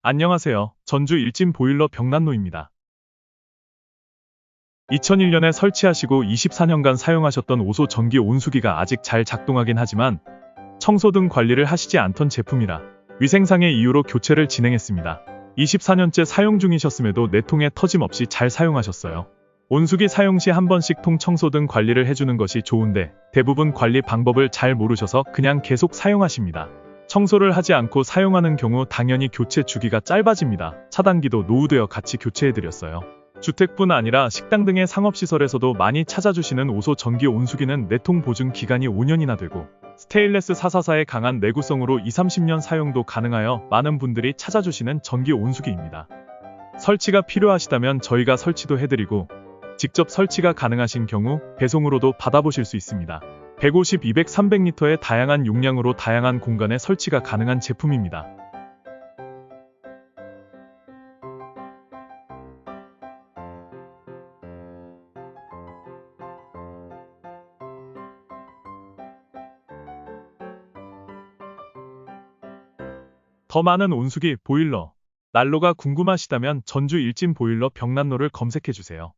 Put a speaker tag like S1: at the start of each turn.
S1: 안녕하세요. 전주 일진 보일러 병난로입니다. 2001년에 설치하시고 24년간 사용하셨던 오소 전기 온수기가 아직 잘 작동하긴 하지만 청소 등 관리를 하시지 않던 제품이라 위생상의 이유로 교체를 진행했습니다. 24년째 사용 중이셨음에도 내통에 터짐없이 잘 사용하셨어요. 온수기 사용 시 한 번씩 통 청소 등 관리를 해주는 것이 좋은데 대부분 관리 방법을 잘 모르셔서 그냥 계속 사용하십니다. 청소를 하지 않고 사용하는 경우 당연히 교체 주기가 짧아집니다. 차단기도 노후되어 같이 교체해드렸어요. 주택뿐 아니라 식당 등의 상업시설에서도 많이 찾아주시는 오소 전기 온수기는 내통 보증 기간이 5년이나 되고 스테인레스 444의 강한 내구성으로 20-30년 사용도 가능하여 많은 분들이 찾아주시는 전기 온수기입니다. 설치가 필요하시다면 저희가 설치도 해드리고 직접 설치가 가능하신 경우 배송으로도 받아보실 수 있습니다. 150, 200, 300리터의 다양한 용량으로 다양한 공간에 설치가 가능한 제품입니다. 더 많은 온수기, 보일러, 난로가 궁금하시다면 전주 일진 보일러 병난로를 검색해주세요.